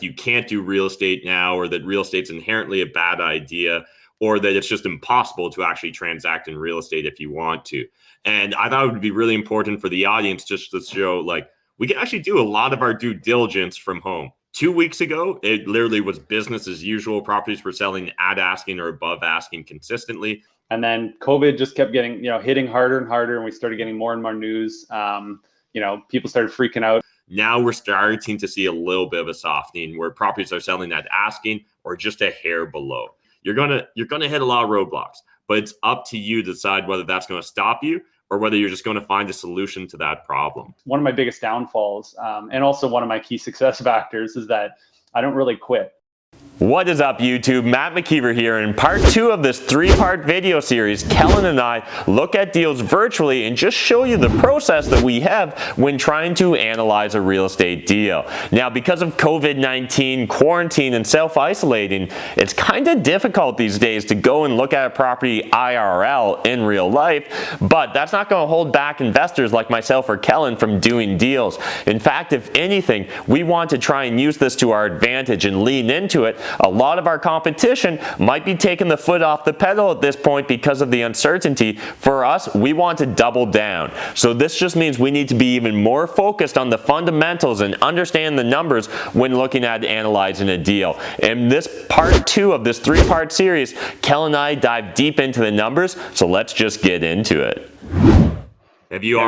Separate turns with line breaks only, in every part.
like you can't do real estate now, or that real estate's inherently a bad idea, or that it's just impossible to actually transact in real estate if you want to. And I thought it would be really important for the audience just to show, like, we can actually do a lot of our due diligence from home. 2 weeks ago, it literally was business as usual. Properties were selling at asking or above asking consistently.
And then COVID just kept getting, hitting harder and harder, and we started getting more and more news. People started freaking out.
Now we're starting to see a little bit of a softening where properties are selling at asking or just a hair below. You're gonna hit a lot of roadblocks, but it's up to you to decide whether that's going to stop you or whether you're just going to find a solution to that problem.
One of my biggest downfalls, and also one of my key success factors, is that I don't really quit.
What is up, YouTube? Matt McKeever here. In part 2 of this 3-part video series, Kellan and I look at deals virtually and just show you the process that we have when trying to analyze a real estate deal. Now, because of COVID-19, quarantine, and self-isolating, it's kind of difficult these days to go and look at a property IRL in real life, but that's not going to hold back investors like myself or Kellan from doing deals. In fact, if anything, we want to try and use this to our advantage and lean into it. A lot of our competition might be taking the foot off the pedal at this point because of the uncertainty. For us, we want to double down. So this just means we need to be even more focused on the fundamentals and understand the numbers when looking at analyzing a deal. In this part 2 of this 3-part series, Kellan and I dive deep into the numbers, so let's just get into it.
Have you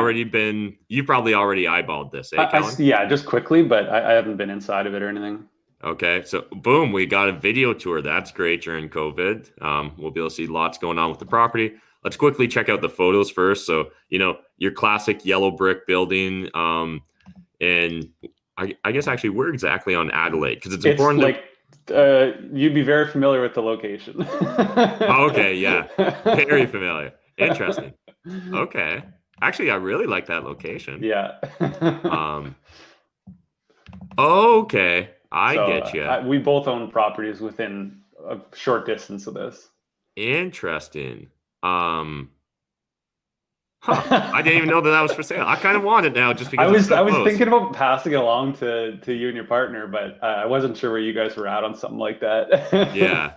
you've probably already eyeballed this, Kellan?
Yeah, just quickly, but I haven't been inside of it or anything.
Okay, so boom, we got a video tour. That's great during COVID. We'll be able to see lots going on with the property. Let's quickly check out the photos first. So, your classic yellow brick building. And I guess actually we're exactly on Adelaide because it's important.
You'd be very familiar with the location.
Okay, yeah, very familiar. Interesting. Okay, actually, I really like that location.
Yeah.
Okay. I get you.
We both own properties within a short distance of this.
Interesting. I didn't even know that was for sale. I kind of want it now just because
I was thinking about passing it along to you and your partner, but I wasn't sure where you guys were at on something like that.
Yeah.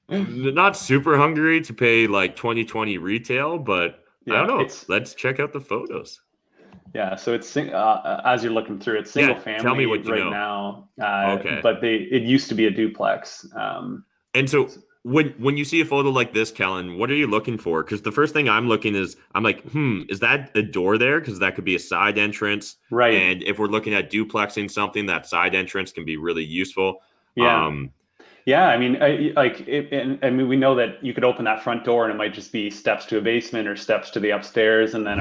Not super hungry to pay like 2020 retail, but yeah, I don't know. Let's check out the photos.
Yeah, so it's as you're looking through, it's single family
tell me what you know.
Now.
Okay,
but it used to be a duplex.
And so when you see a photo like this, Kellan, what are you looking for? Because the first thing I'm like, is that a door there? Because that could be a side entrance,
right?
And if we're looking at duplexing something, that side entrance can be really useful.
Yeah. Yeah, I mean, we know that you could open that front door and it might just be steps to a basement or steps to the upstairs, and then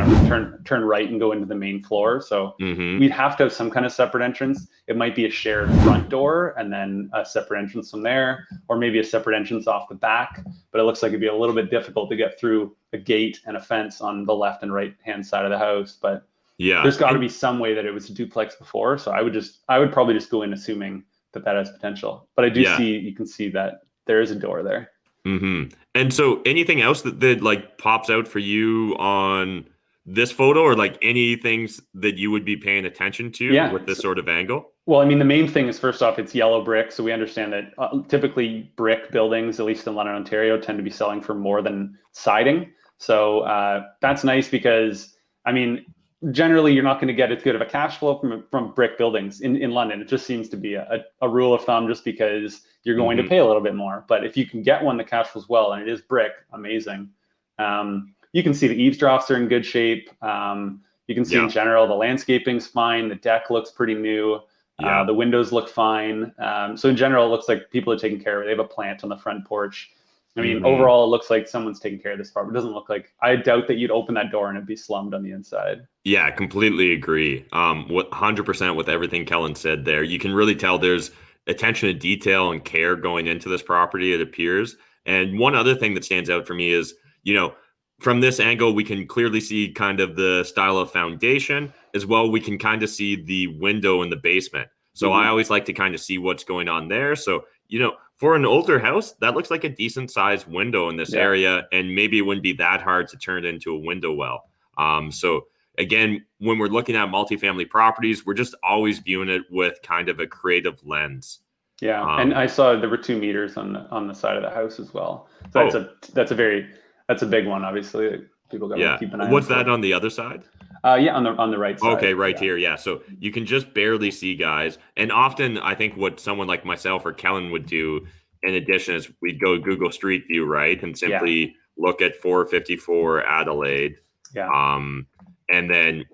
turn right and go into the main floor. So we'd have to have some kind of separate entrance. It might be a shared front door and then a separate entrance from there, or maybe a separate entrance off the back. But it looks like it'd be a little bit difficult to get through a gate and a fence on the left and right hand side of the house. But yeah, there's got to be some way that it was a duplex before. So I would probably just go in assuming that has potential, but I do see, you can see that there is a door there.
And so anything else that like pops out for you on this photo, or like any things that you would be paying attention to with this sort of angle?
Well, I mean, the main thing is, first off, it's yellow brick. So we understand that typically brick buildings, at least in London, Ontario, tend to be selling for more than siding. So that's nice because, I mean, generally, you're not going to get as good of a cash flow from brick buildings in London. It just seems to be a rule of thumb, just because you're going to pay a little bit more. But if you can get one that cash flows well and it is brick, amazing. You can see the eavesdrops are in good shape. You can see in general the landscaping's fine. The deck looks pretty new. The windows look fine. So in general, it looks like people are taking care of it. They have a plant on the front porch. I mean, overall, it looks like someone's taking care of this part. It doesn't look like, I doubt that you'd open that door and it'd be slummed on the inside.
Yeah, completely agree. 100% with everything Kellan said there. You can really tell there's attention to detail and care going into this property, it appears. And one other thing that stands out for me is, from this angle, we can clearly see kind of the style of foundation as well. We can kind of see the window in the basement. So I always like to kind of see what's going on there. So, for an older house, that looks like a decent sized window in this area, and maybe it wouldn't be that hard to turn it into a window well. So again, when we're looking at multifamily properties, we're just always viewing it with kind of a creative lens.
Yeah, and I saw there were 2 meters on the side of the house as well. So that's a big one, obviously. That people got to keep an eye on.
What's that on the other side?
Yeah, on the right side.
Okay, right here. Yeah, so you can just barely see, guys. And often, I think what someone like myself or Kellan would do, in addition, is we'd go Google Street View, right, and simply look at 454 Adelaide.
Yeah.
And then,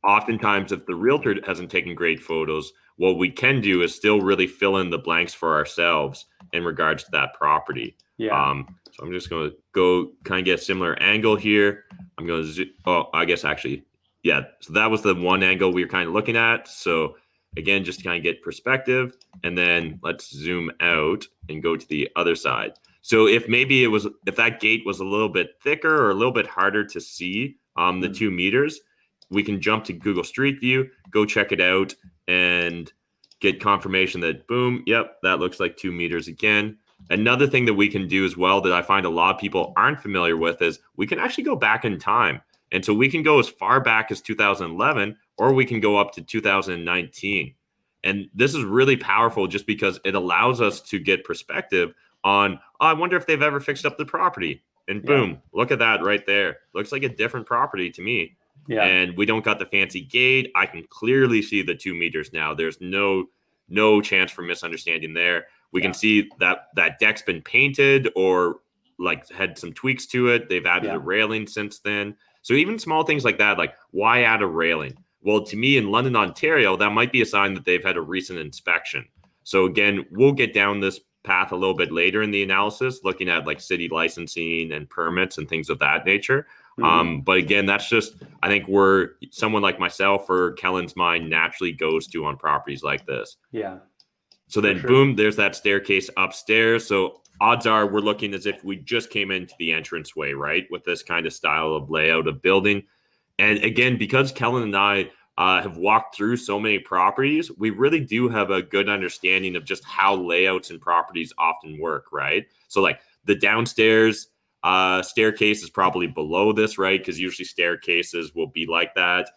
oftentimes, if the realtor hasn't taken great photos, what we can do is still really fill in the blanks for ourselves in regards to that property.
Yeah.
So I'm just going to go kind of get a similar angle here. I'm going to I guess actually. Yeah, so that was the one angle we were kind of looking at. So again, just to kind of get perspective, and then let's zoom out and go to the other side. So if that gate was a little bit thicker or a little bit harder to see, the 2 meters, we can jump to Google Street View, go check it out, and get confirmation that boom, yep, that looks like 2 meters again. Another thing that we can do as well that I find a lot of people aren't familiar with is we can actually go back in time. And so we can go as far back as 2011, or we can go up to 2019. And this is really powerful just because it allows us to get perspective on, I wonder if they've ever fixed up the property. And boom, look at that right there. Looks like a different property to me. Yeah. And we don't got the fancy gate. I can clearly see the 2 meters now. There's no chance for misunderstanding there. We can see that deck's been painted or like had some tweaks to it. They've added a railing since then. So even small things like that, like why add a railing? Well, to me in London, Ontario, that might be a sign that they've had a recent inspection. So again, we'll get down this path a little bit later in the analysis, looking at like city licensing and permits and things of that nature. But again, that's just, I think where someone like myself or Kellan's mind naturally goes to on properties like this.
Yeah.
So then boom, there's that staircase upstairs. So odds are we're looking as if we just came into the entranceway, right? With this kind of style of layout of building. And again, because Kellan and I have walked through so many properties, we really do have a good understanding of just how layouts and properties often work, right? So like the downstairs staircase is probably below this, right? Because usually staircases will be like that.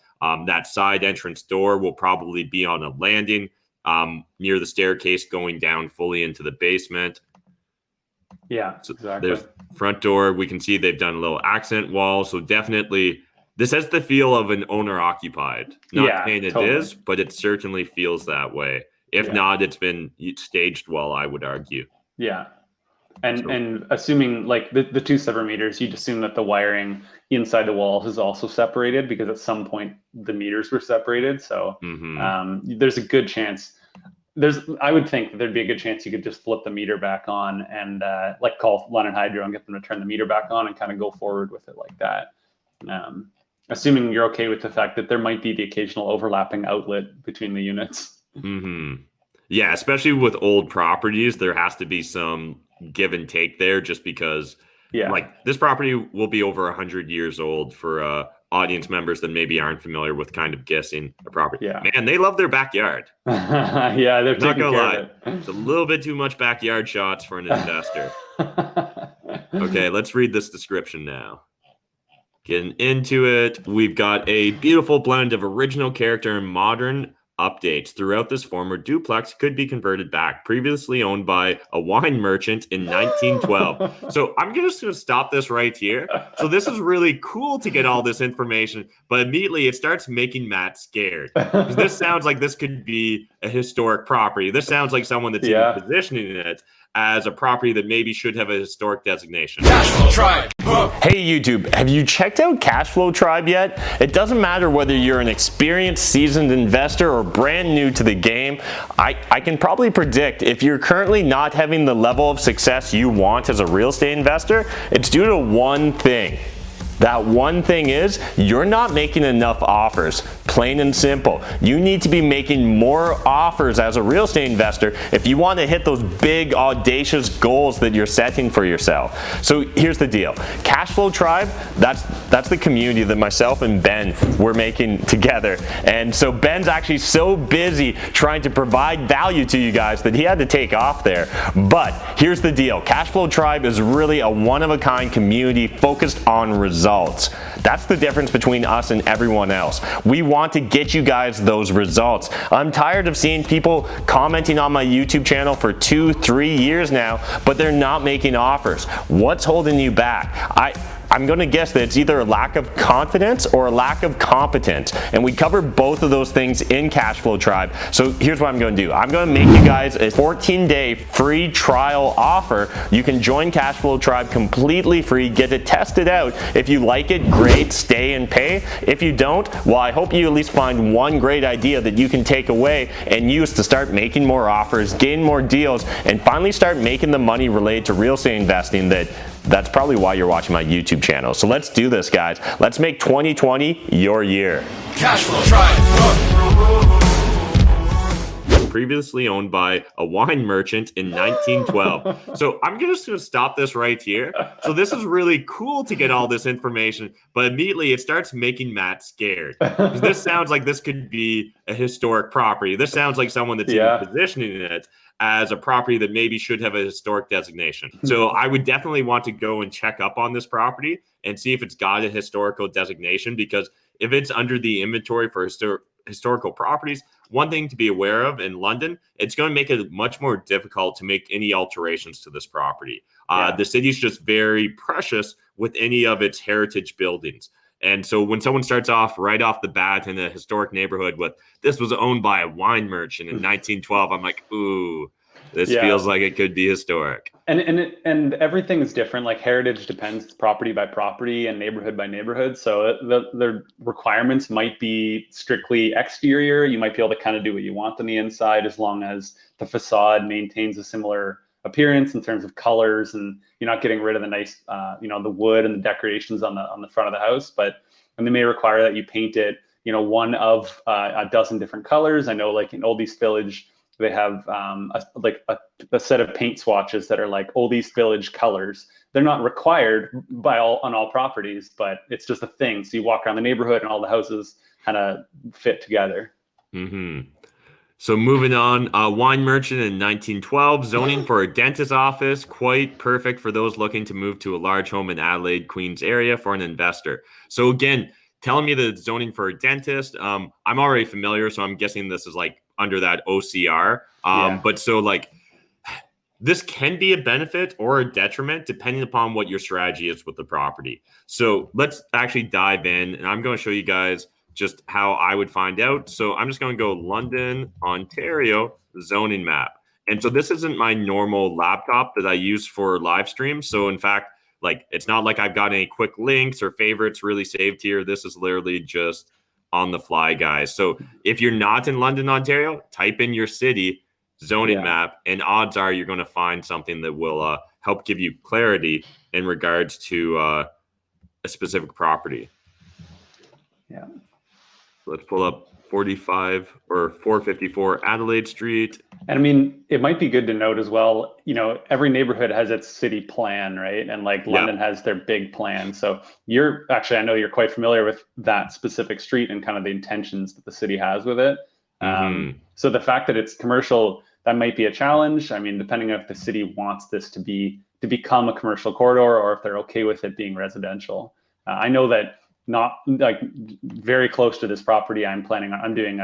That side entrance door will probably be on a landing near the staircase going down fully into the basement.
Yeah,
so
exactly.
There's front door. We can see they've done a little accent wall. So definitely this has the feel of an owner occupied. Not saying it is, but it certainly feels that way. If not, it's been staged well, I would argue.
Yeah. And assuming like the 2 separate meters, you'd assume that the wiring inside the walls is also separated because at some point the meters were separated. So there's a good chance. I would think that there'd be a good chance you could just flip the meter back on and like call London Hydro and get them to turn the meter back on and kind of go forward with it like that. Assuming you're okay with the fact that there might be the occasional overlapping outlet between the units.
Yeah, especially with old properties, there has to be some give and take there just because like this property will be over 100 years old for audience members that maybe aren't familiar with kind of guessing a property. Man, they love their backyard.
They're
not gonna lie. It's a little bit too much backyard shots for an investor. Okay, let's read this description now. Getting into it, we've got a beautiful blend of original character and modern updates. Throughout this former duplex could be converted back, previously owned by a wine merchant in 1912. So I'm just going to stop this right here. So this is really cool to get all this information, but immediately it starts making Matt scared. Because this sounds like this could be a historic property. This sounds like someone that's even positioning it as a property that maybe should have a historic designation.
Cashflow Tribe. Hey YouTube, have you checked out Cashflow Tribe yet? It doesn't matter whether you're an experienced, seasoned investor or brand new to the game. I can probably predict if you're currently not having the level of success you want as a real estate investor, it's due to one thing. That one thing is you're not making enough offers, plain and simple. You need to be making more offers as a real estate investor if you want to hit those big, audacious goals that you're setting for yourself. So here's the deal. Cashflow Tribe, that's the community that myself and Ben were making together. And so Ben's actually so busy trying to provide value to you guys that he had to take off there. But here's the deal. Cashflow Tribe is really a one-of-a-kind community focused on results. results. That's the difference between us and everyone else. We want to get you guys those results. I'm tired of seeing people commenting on my YouTube channel for 2-3 years now, but they're not making offers. What's holding you back? I'm going to guess that it's either a lack of confidence or a lack of competence. And we cover both of those things in Cashflow Tribe. So here's what I'm going to do. I'm going to make you guys a 14-day free trial offer. You can join Cashflow Tribe completely free, get to test it out. If you like it, great, stay and pay. If you don't, well, I hope you at least find one great idea that you can take away and use to start making more offers, gain more deals, and finally start making the money related to real estate investing that's probably why you're watching my YouTube channel. So let's do this, guys. Let's make 2020 your year.
Cashflow Tribe.
Previously owned by a wine merchant in 1912. So I'm just going to stop this right here. So this is really cool to get all this information, but immediately it starts making Matt scared. This sounds like this could be a historic property. This sounds like someone that's even positioning it as a property that maybe should have a historic designation. So I would definitely want to go and check up on this property and see if it's got a historical designation, because if it's under the inventory for historical properties, one thing to be aware of in London, it's going to make it much more difficult to make any alterations to this property. The city's just very precious with any of its heritage buildings. And so when someone starts off right off the bat in a historic neighborhood with this was owned by a wine merchant in 1912, I'm like, ooh, this feels like it could be historic.
And everything is different. Like heritage depends property by property and neighborhood by neighborhood. So the requirements might be strictly exterior. You might be able to kind of do what you want on the inside as long as the facade maintains a similar appearance in terms of colors, and you're not getting rid of the nice, the wood and the decorations on the front of the house. And they may require that you paint it, one of a dozen different colors. I know, like in Old East Village, they have a set of paint swatches that are like Old East Village colors. They're not required on all properties, but it's just a thing. So you walk around the neighborhood and all the houses kind of fit together.
Mm-hmm. So moving on, wine merchant in 1912, zoning for a dentist office, quite perfect for those looking to move to a large home in Adelaide, Queens area for an investor. So again, telling me that it's zoning for a dentist, I'm already familiar, so I'm guessing this is like under that OCR. But so like, this can be a benefit or a detriment depending upon what your strategy is with the property. So let's actually dive in, and I'm going to show you guys just how I would find out. So I'm just going to go London, Ontario, zoning map. And so this isn't my normal laptop that I use for live streams. So in fact, like, it's not like I've got any quick links or favorites really saved here. This is literally just on the fly, guys. So if you're not in London, Ontario, type in your city zoning map, and odds are you're going to find something that will help give you clarity in regards to a specific property.
Yeah.
Let's pull up 45 or 454 Adelaide Street.
And I mean, it might be good to note as well, every neighborhood has its city plan, right? And like London has their big plan. So I know you're quite familiar with that specific street and kind of the intentions that the city has with it. So the fact that it's commercial, that might be a challenge. I mean, depending on if the city wants this to become a commercial corridor or if they're okay with it being residential. I know that not like very close to this property, I'm doing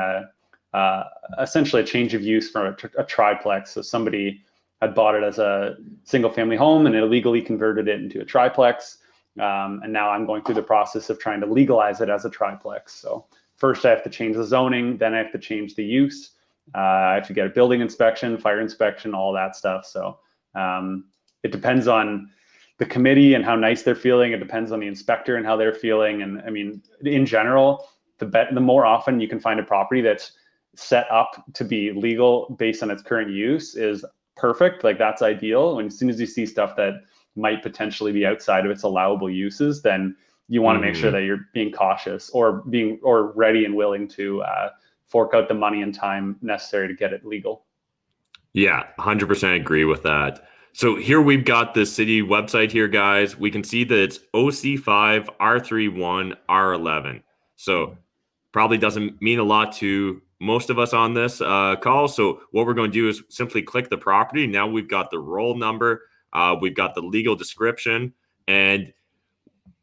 essentially a change of use from a triplex. So somebody had bought it as a single family home and illegally converted it into a triplex. And now I'm going through the process of trying to legalize it as a triplex. So first I have to change the zoning, then I have to change the use. I have to get a building inspection, fire inspection, all that stuff. So it depends on the committee and how nice they're feeling. It depends on the inspector and how they're feeling. And I mean, in general, the more often you can find a property that's set up to be legal based on its current use is perfect. Like, that's ideal. And as soon as you see stuff that might potentially be outside of its allowable uses, then you want to make sure that you're being cautious or ready and willing to fork out the money and time necessary to get it legal.
Yeah, 100% agree with that. So here we've got the city website here, guys. We can see that it's OC5, R31, R11. So probably doesn't mean a lot to most of us on this call. So what we're going to do is simply click the property. Now we've got the roll number. We've got the legal description. And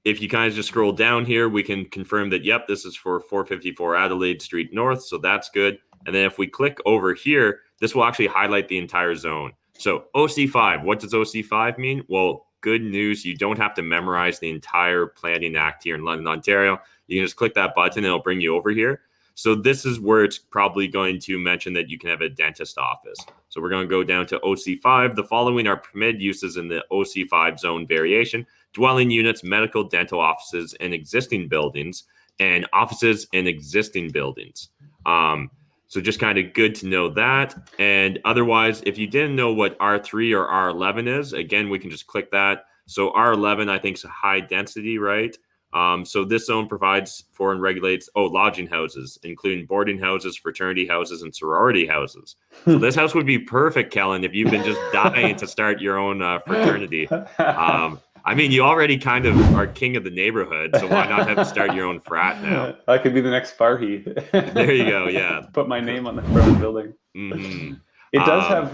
if you kind of just scroll down here, we can confirm that, yep, this is for 454 Adelaide Street North. So that's good. And then if we click over here, this will actually highlight the entire zone. So OC5, what does OC5 mean? Well, good news. You don't have to memorize the entire Planning Act here in London, Ontario. You can just click that button and it'll bring you over here. So this is where it's probably going to mention that you can have a dentist office. So we're going to go down to OC5. The following are permitted uses in the OC5 zone variation: dwelling units, medical, dental offices in existing buildings, and offices in existing buildings. So just kind of good to know that. And otherwise, if you didn't know what R3 or R11 is, again, we can just click that. So R11, I think, is a high density, right? So this zone provides for and regulates, lodging houses, including boarding houses, fraternity houses, and sorority houses. So this house would be perfect, Kellan, if you've been just dying to start your own fraternity. I mean, you already kind of are king of the neighborhood, so why not have to start your own frat now?
I could be the next Farhi.
There you go, yeah.
Put my name on the front of the building.
Mm-hmm.
It does have,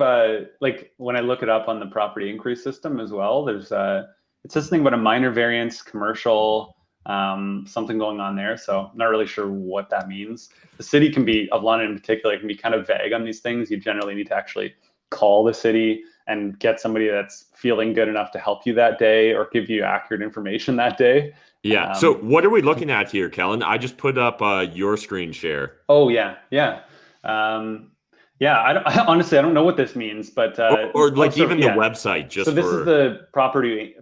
like, when I look it up on the property inquiry system as well, there's it says something about a minor variance, commercial, something going on there. So I'm not really sure what that means. The city can be, of London in particular, can be kind of vague on these things. You generally need to actually call the city and get somebody that's feeling good enough to help you that day or give you accurate information that day.
Yeah. So what are we looking at here, Kellan? I just put up your screen share.
Oh, yeah. Yeah. Honestly, I don't know what this means, but
or like even the website. Just
so this is the property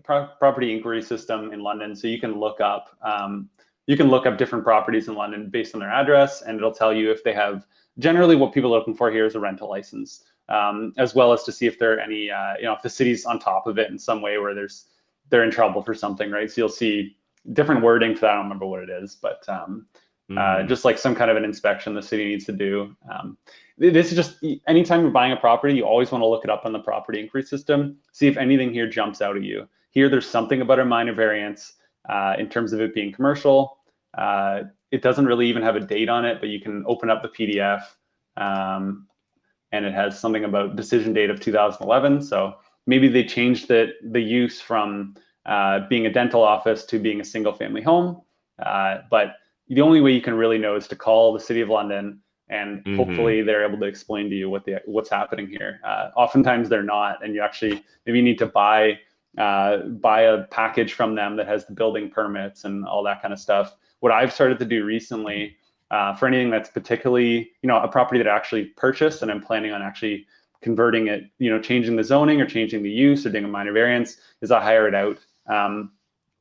inquiry system in London. So you can look up different properties in London based on their address, and it'll tell you if they have. Generally, what people are looking for here is a rental license, as well as to see if there are any, if the city's on top of it in some way where they're in trouble for something, right? So you'll see different wording for that. I don't remember what it is, but just like some kind of an inspection the city needs to do. This is just, anytime you're buying a property, you always want to look it up on the property inquiry system, see if anything here jumps out at you. Here, there's something about a minor variance in terms of it being commercial. It doesn't really even have a date on it, but you can open up the PDF and it has something about decision date of 2011. So maybe they changed the use from being a dental office to being a single family home. But the only way you can really know is to call the City of London, and hopefully they're able to explain to you what's happening here. Oftentimes they're not, and you actually maybe need to buy a package from them that has the building permits and all that kind of stuff. What I've started to do recently for anything that's particularly, a property that I actually purchased and I'm planning on actually converting it, changing the zoning or changing the use or doing a minor variance, is I hire it out.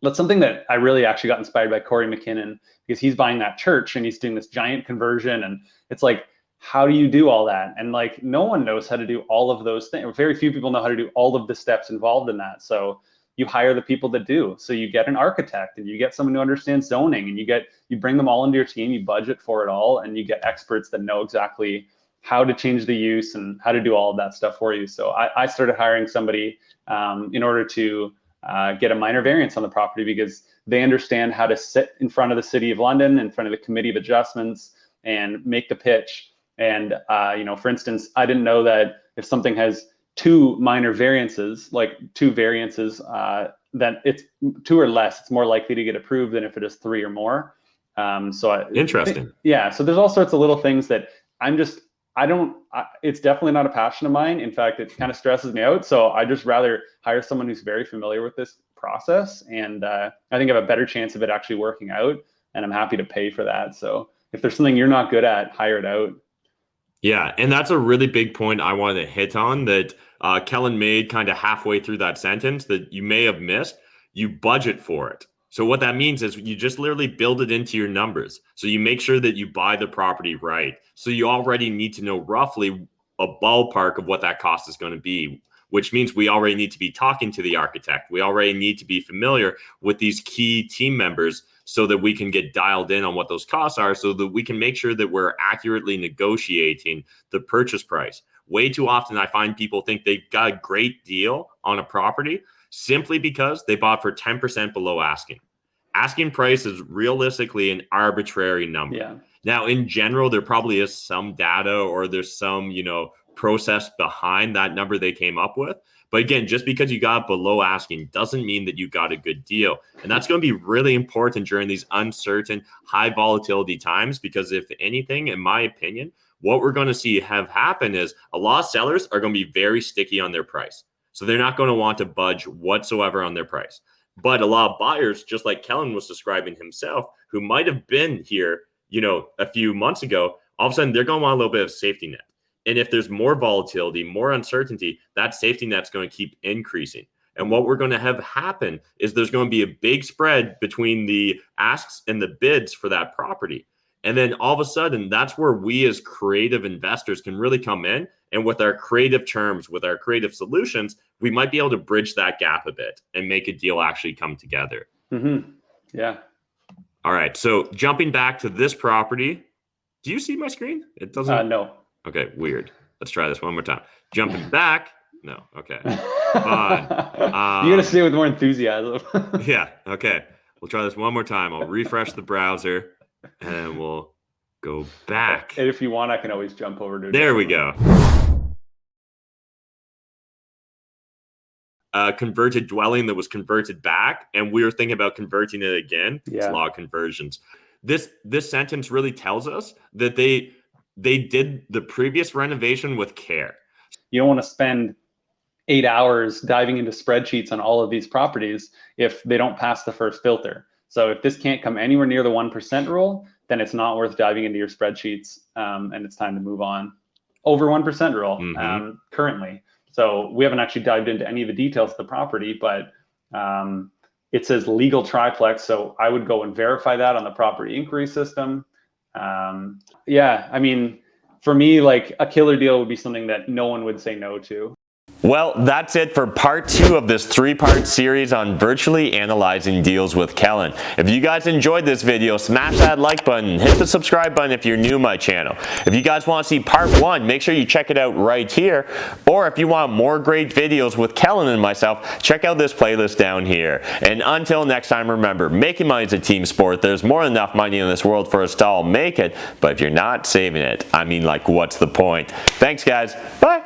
That's something that I really actually got inspired by Corey McKinnon, because he's buying that church and he's doing this giant conversion. And it's like, how do you do all that? And like, no one knows how to do all of those things. Very few people know how to do all of the steps involved in that. So you hire the people that do. So you get an architect and you get someone who understands zoning, and you bring them all into your team, you budget for it all, and you get experts that know exactly how to change the use and how to do all of that stuff for you. So I started hiring somebody in order to get a minor variance on the property, because they understand how to sit in front of the City of London, in front of the Committee of Adjustments, and make the pitch. And for instance, I didn't know that if something has two minor variances, like two variances, that it's two or less, it's more likely to get approved than if it is three or more.
Interesting.
So there's all sorts of little things that it's definitely not a passion of mine. In fact, it kind of stresses me out. So I just rather hire someone who's very familiar with this process. And I think I have a better chance of it actually working out, and I'm happy to pay for that. So if there's something you're not good at, hire it out.
Yeah, and that's a really big point I wanted to hit on that Kellan made kind of halfway through that sentence that you may have missed. You budget for it. So what that means is you just literally build it into your numbers. So you make sure that you buy the property right. So you already need to know roughly a ballpark of what that cost is going to be, which means we already need to be talking to the architect. We already need to be familiar with these key team members so that we can get dialed in on what those costs are, so that we can make sure that we're accurately negotiating the purchase price. Way too often I find people think they've got a great deal on a property simply because they bought for 10% below asking. Asking price is realistically an arbitrary number.
Yeah.
Now, in general, there probably is some data or there's some, process behind that number they came up with. But again, just because you got below asking doesn't mean that you got a good deal. And that's going to be really important during these uncertain, high volatility times, because if anything, in my opinion, what we're going to see have happen is a lot of sellers are going to be very sticky on their price. So they're not going to want to budge whatsoever on their price. But a lot of buyers, just like Kellan was describing himself, who might have been here, a few months ago, all of a sudden they're going to want a little bit of safety net. And if there's more volatility, more uncertainty, that safety net's going to keep increasing. And what we're going to have happen is there's going to be a big spread between the asks and the bids for that property. And then all of a sudden, that's where we as creative investors can really come in. And with our creative terms, with our creative solutions, we might be able to bridge that gap a bit and make a deal actually come together.
Mm-hmm. Yeah.
All right. So jumping back to this property, do you see my screen? It doesn't.
No.
Okay, weird. Let's try this one more time. Jumping back. No, okay. Fine.
You gotta say it with more enthusiasm.
Yeah, okay. We'll try this one more time. I'll refresh the browser and we'll go back.
And if you want, I can always jump over to.
There we go. Converted dwelling that was converted back, and we were thinking about converting it again.
Yeah.
It's log conversions. This sentence really tells us that they did the previous renovation with care.
You don't want to spend 8 hours diving into spreadsheets on all of these properties if they don't pass the first filter. So if this can't come anywhere near the 1% rule, then it's not worth diving into your spreadsheets, and it's time to move on. Over 1% rule currently. So we haven't actually dived into any of the details of the property, but it says legal triplex. So I would go and verify that on the property inquiry system. Yeah, I mean, for me, like a killer deal would be something that no one would say no to.
Well, that's it for part 2 of this 3-part series on virtually analyzing deals with Kellan. If you guys enjoyed this video, smash that like button, hit the subscribe button if you're new to my channel. If you guys want to see part 1, make sure you check it out right here. Or if you want more great videos with Kellan and myself, check out this playlist down here. And until next time, remember, making money is a team sport. There's more than enough money in this world for us to all make it, but if you're not saving it, I mean, like, what's the point? Thanks, guys. Bye.